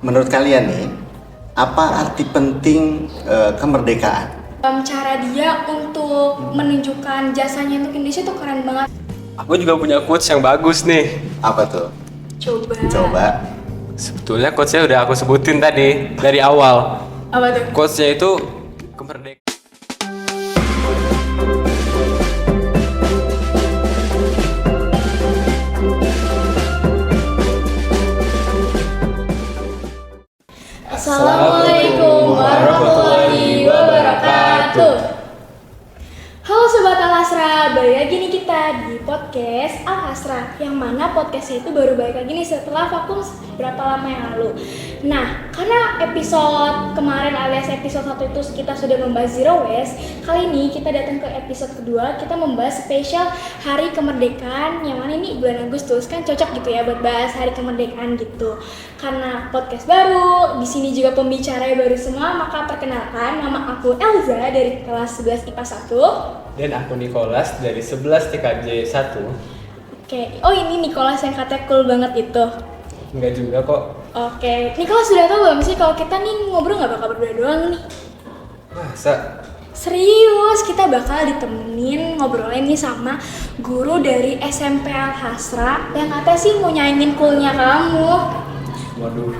menurut kalian nih, apa arti penting kemerdekaan? Cara dia untuk menunjukkan jasanya untuk Indonesia tuh keren banget. Aku juga punya quotes yang bagus nih. Apa tuh? Coba. Sebetulnya quotesnya udah aku sebutin tadi dari awal. Apa tuh? Quotesnya itu kemerdekaan. Assalamualaikum warahmatullahi wabarakatuh. Halo Sobat Al-Hasra, balik lagi nih kita di podcast Al-Hasra. Yang mana podcastnya itu baru balik lagi nih setelah vakum berapa lama yang lalu. Nah, karena episode kemarin alias episode 1 itu kita sudah membahas Zero Waste, kali ini kita datang ke episode kedua, kita membahas spesial Hari Kemerdekaan. Yang mana ini bulan Agustus, kan cocok gitu ya buat bahas Hari Kemerdekaan gitu. Karena podcast baru, di sini juga pembicaranya baru semua, maka perkenalkan, nama aku Elza dari kelas 11 IPA 1. Dan aku Nicholas dari 11 TKJ 1. Oke, oh ini Nicholas yang katanya cool banget itu. Enggak juga kok. Oke, Nicholas sudah tahu belum sih kalau kita nih ngobrol nggak bakal berdua doang nih? Masa? Serius, kita bakal ditemenin ngobrolin nih sama guru dari SMP Al-Hasra yang katanya sih mau nyaingin coolnya kamu. Waduh.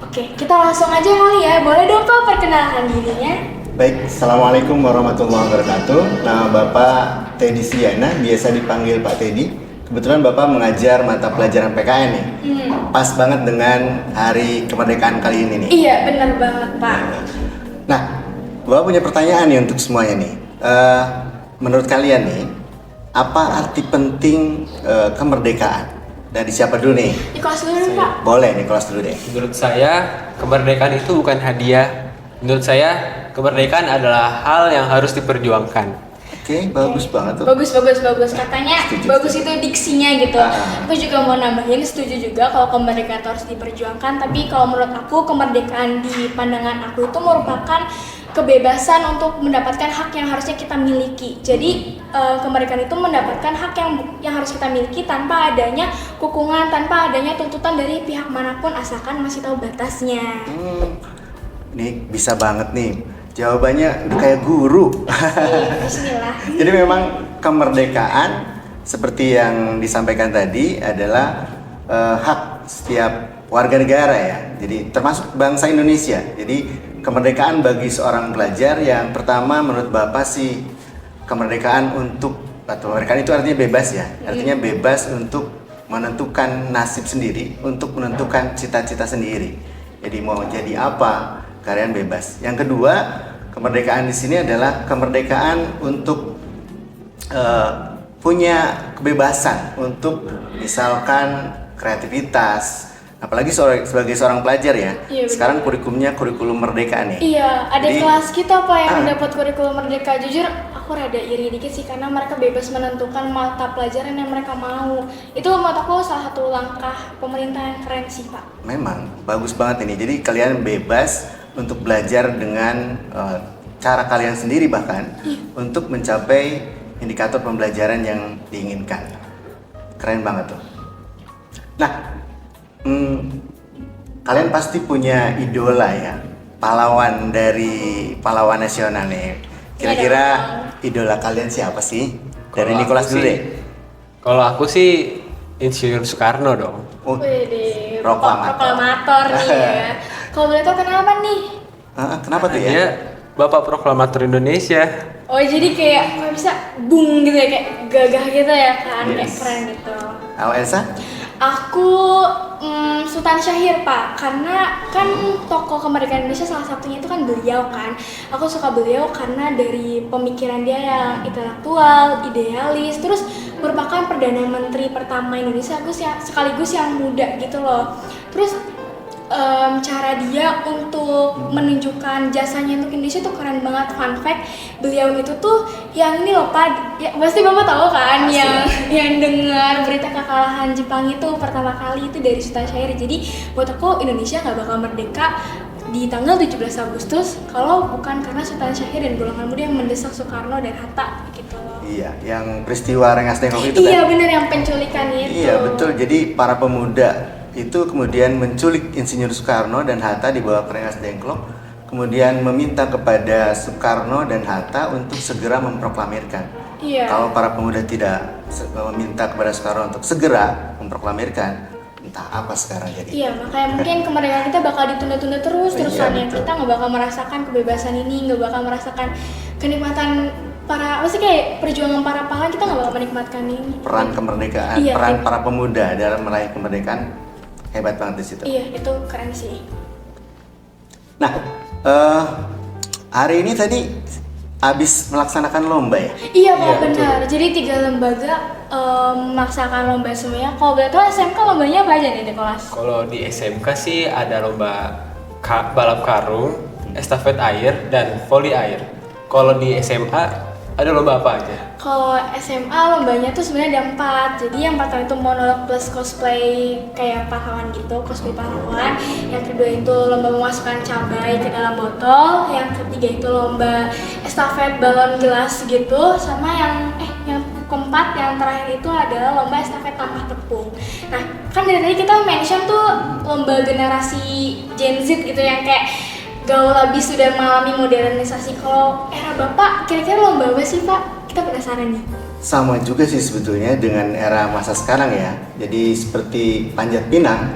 Oke, kita langsung aja kali ya. Boleh dong Pak perkenalkan dirinya? Baik, Assalamualaikum warahmatullahi wabarakatuh. Nama Bapak Teddy Siana, biasa dipanggil Pak Teddy. Kebetulan Bapak mengajar mata pelajaran PKN nih. Pas banget dengan Hari Kemerdekaan kali ini nih. Iya, benar banget Pak. Nah, Bapak punya pertanyaan nih untuk semuanya nih. Menurut kalian nih, apa arti penting kemerdekaan? Dari siapa dulu nih? Di kelas dulu dong, Pak. Boleh, Nicholas dulu deh. Menurut saya, kemerdekaan itu bukan hadiah. Menurut saya, kemerdekaan adalah hal yang harus diperjuangkan. Oke, bagus banget tuh. Bagus. Katanya Setuju, bagus setuju. itu diksinya gitu. Ah. Aku juga mau nambahin, setuju juga kalau kemerdekaan itu harus diperjuangkan. Tapi kalau menurut aku, kemerdekaan di pandangan aku itu merupakan kebebasan untuk mendapatkan hak yang harusnya kita miliki. Jadi kemerdekaan itu mendapatkan hak yang harus kita miliki tanpa adanya kukungan, tanpa adanya tuntutan dari pihak manapun, asalkan masih tahu batasnya. Nih bisa banget nih. Jawabannya kayak guru. Bismillah. Jadi memang kemerdekaan seperti yang disampaikan tadi adalah hak setiap warga negara ya. Jadi termasuk bangsa Indonesia. Jadi kemerdekaan bagi seorang pelajar yang pertama menurut Bapak sih kemerdekaan untuk atau kemerdekaan itu artinya bebas ya. Artinya bebas untuk menentukan nasib sendiri, untuk menentukan cita-cita sendiri. Jadi mau jadi apa, kalian bebas. Yang kedua, kemerdekaan di sini adalah kemerdekaan untuk punya kebebasan untuk misalkan kreativitas, apalagi sebagai seorang pelajar ya. Iya, sekarang kurikulumnya kurikulum merdeka nih. Iya, ada Jadi, kelas kita Pak yang ah. dapat kurikulum merdeka. Jujur, aku rada iri dikit sih karena mereka bebas menentukan mata pelajaran yang mereka mau. Itu menurut aku salah satu langkah pemerintah yang keren sih Pak. Memang bagus banget ini. Jadi kalian bebas untuk belajar dengan cara kalian sendiri bahkan untuk mencapai indikator pembelajaran yang diinginkan. Keren banget tuh. Nah, kalian pasti punya idola ya, pahlawan dari pahlawan nasional nih. Kira-kira idola kalian siapa sih? Dari Kalau Nicholas aku dulu sih- deh. Kalau aku sih Insinyur Soekarno dong. Oh, Wih, proklamator. proklamator nih ya. Kalau boleh tahu kenapa nih? Kenapa tuh ya? Dia Bapak Proklamator Indonesia. Oh jadi kayak nggak bisa bung gitu ya, kayak gagah gitu ya kan, kayak Yes. keren gitu. Kalau Elsa? Aku Sultan Syahrir Pak, karena kan tokoh kemerdekaan Indonesia salah satunya itu kan beliau kan. Aku suka beliau karena dari pemikiran dia yang intelektual, idealis, terus merupakan Perdana Menteri pertama Indonesia sekaligus yang muda gitu loh. Terus cara dia untuk menunjukkan jasanya untuk Indonesia tuh keren banget. Fun fact, beliau itu tuh yang ini loh Pak, ya, pasti Bapak tahu kan, Pasti. yang dengar berita kekalahan Jepang itu pertama kali itu dari Sultan Syahrir. Jadi buat aku Indonesia nggak bakal merdeka di tanggal 17 Agustus kalau bukan karena Sultan Syahrir dan golongan muda yang mendesak Soekarno dan Hatta gitu loh. Iya, yang peristiwa Rengas Dengklok itu Iya kan? bener, yang penculikan itu. Iya betul, jadi para pemuda itu kemudian menculik Insinyur Soekarno dan Hatta di bawah Rengas Dengklok, kemudian meminta kepada Soekarno dan Hatta untuk segera memproklamirkan. Iya. Kalau para pemuda tidak meminta kepada Soekarno untuk segera memproklamirkan, entah apa sekarang jadi. Iya, makanya mungkin kemerdekaan kita bakal ditunda-tunda terus-terusan Iya, ya. betul. Kita nggak bakal merasakan kebebasan ini, nggak bakal merasakan kenikmatan para, maksudnya kayak perjuangan para pahlawan, kita nggak bakal menikmatkan ini. Peran kemerdekaan, Iya, peran iya. para pemuda dalam meraih kemerdekaan hebat banget di situ. Iya, itu keren sih. Nah, hari ini tadi habis melaksanakan lomba ya? Iya, Pak, Iya, benar. Jadi 3 lembaga melaksanakan lomba semuanya. Kalau boleh tahu SMK lombanya apa aja nih di kelas? Kalau di SMK sih ada lomba balap karung, estafet air, dan voli air. Kalau di SMA ada lomba apa aja? Kalau SMA lombanya tuh sebenarnya ada 4. Jadi yang pertama itu monolog plus cosplay kayak pahlawan gitu, cosplay pahlawan. Yang kedua itu lomba memasukkan cabai ke dalam botol. Yang ketiga itu lomba estafet balon gelas gitu. Sama yang keempat, yang terakhir itu adalah lomba estafet tampah tepung. Nah, kan dari tadi kita mention tuh lomba generasi Gen Z gitu yang kayak gaul habis sudah mengalami modernisasi. Kalau era Bapak, kira-kira lomba apa sih Pak? Kita penasaran nih. Sama juga sih sebetulnya dengan era masa sekarang ya. Jadi seperti panjat pinang,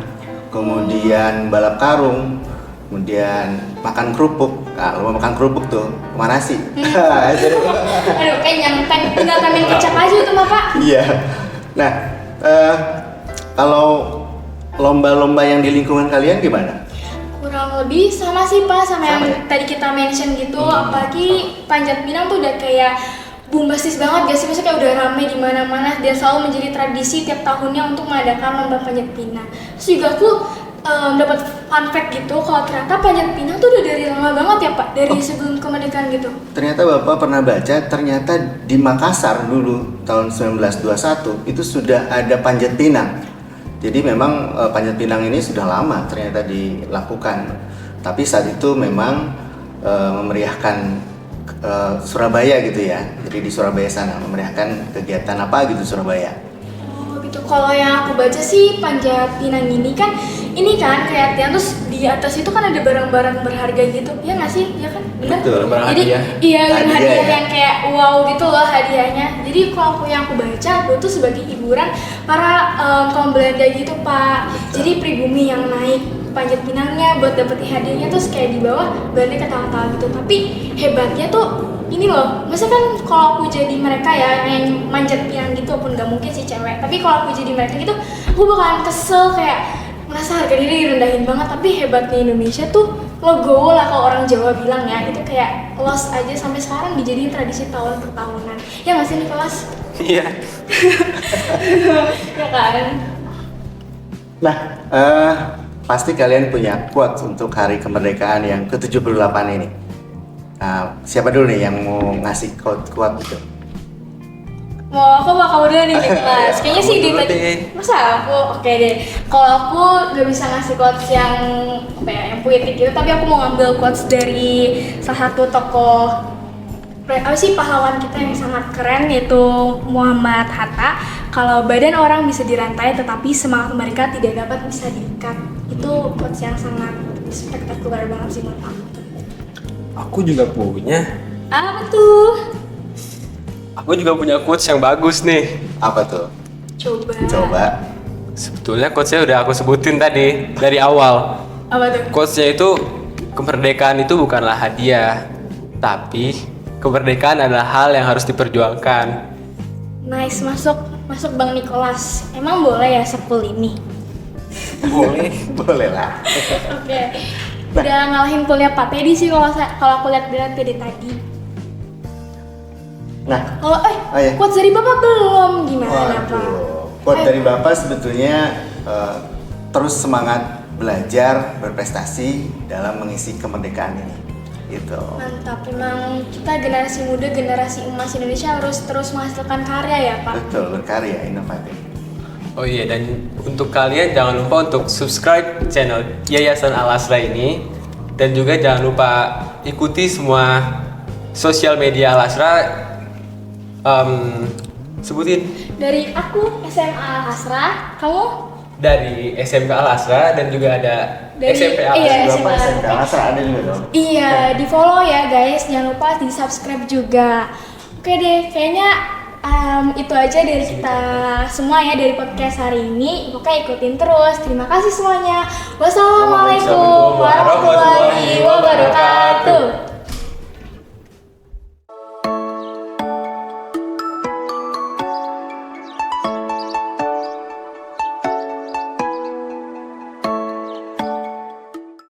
kemudian balap karung, kemudian makan kerupuk. Nah, lomba makan kerupuk tuh, mana sih? Jadi, Aduh, kayak tinggal tambahin kecap aja tuh Bapak. iya. Nah, kalau lomba-lomba yang di lingkungan kalian gimana? Kurang lebih sama sih Pak, sama yang Sama ya? tadi kita mention gitu. Apalagi panjat pinang tuh udah kayak bombastis banget gak sih? Maksudnya kayak udah rame di mana-mana dan selalu menjadi tradisi tiap tahunnya untuk mengadakan lomba panjat pinang. Terus juga aku dapat fun fact gitu, kalau ternyata panjat pinang tuh udah dari lama banget ya Pak, dari sebelum kemerdekaan gitu. Ternyata Bapak pernah baca, ternyata di Makassar dulu tahun 1921 itu sudah ada panjat pinang. Jadi memang panjat pinang ini sudah lama ternyata dilakukan. Tapi saat itu memang memeriahkan Surabaya gitu ya. Jadi di Surabaya sana memeriahkan kegiatan apa gitu Surabaya. Oh gitu. Kalau yang aku baca sih panjat pinang ini kan kayak tiang, terus di atas itu kan ada barang-barang berharga gitu. Ya nggak sih? Ya kan? Benar? Betul, barang Jadi hadiah. iya, yang Hadiah hadiah ya? yang kayak wow gitu loh hadiahnya. Jadi kalau yang aku baca itu tuh sebagai hiburan para kaum Belanda gitu Pak. Betul. Jadi pribumi yang naik panjat pinangnya buat dapetin hadiahnya terus kayak di bawah Belanda ketawa-tawa gitu. Tapi hebatnya tuh ini loh, masa kan kalau aku jadi mereka ya yang manjat pinang gitu, pun nggak mungkin sih cewek. Tapi kalau aku jadi mereka gitu, aku bakalan kesel kayak merasa harga diri direndahin banget. Tapi hebatnya Indonesia tuh logo lah kalau orang Jawa bilang ya, itu kayak lost aja sampai sekarang dijadiin tradisi tahun per tahunan. Ya nggak sih Nicholas? Iya. Ya kan? Nah, pasti kalian punya quotes untuk hari kemerdekaan yang ke-78 ini. Nah, siapa dulu nih yang mau ngasih quote itu? Mau aku bakal dulu nih Nicholas. Kayaknya sih Kamu di dulu tadi. deh. Masa aku oke deh. Kalau aku gak bisa ngasih quotes yang apa ya, yang puitik gitu, tapi aku mau ngambil quotes dari salah satu tokoh apa sih pahlawan kita yang sangat keren, yaitu Muhammad Hatta. Kalau badan orang bisa dirantai tetapi semangat mereka tidak dapat bisa diikat. Itu quotes yang sangat spektakuler banget sih menurut aku. Aku juga punya. Apa tuh? Aku juga punya quotes yang bagus nih. Apa tuh? Coba. Coba. Sebetulnya quotesnya udah aku sebutin tadi dari awal. Apa tuh? Quotesnya itu, kemerdekaan itu bukanlah hadiah, tapi kemerdekaan adalah hal yang harus diperjuangkan. Nice, masuk Bang Nicholas. Emang boleh ya sekul ini? Boleh. Boleh lah. Oke. Udah ngalahin kuliah Pak Teddy sih kalau aku lihat dari tadi. Nah, Kalau iya. quotes dari Bapak belum, gimana Pak? waduh. Quote dari Bapak sebetulnya terus semangat belajar, berprestasi dalam mengisi kemerdekaan ini. Gitu. Mantap, memang kita generasi muda, generasi emas Indonesia harus terus menghasilkan karya ya Pak. Betul, berkarya, inovatif. Oh iya, dan untuk kalian jangan lupa untuk subscribe channel Yayasan Al-Asra ini, dan juga jangan lupa ikuti semua sosial media Al-Asra. Sebutin. Dari aku SMA Hasra, kamu? dari SMK Al-Asra dan juga ada Dari- SMP iya, Al-Asra. Bapak SMA. SMK Al-Asra ada juga dong. Iya, di follow ya guys, jangan lupa di subscribe juga. Oke deh, kayaknya itu aja dari kita semua ya dari podcast hari ini. Pokoknya ikutin terus. Terima kasih semuanya. Wassalamualaikum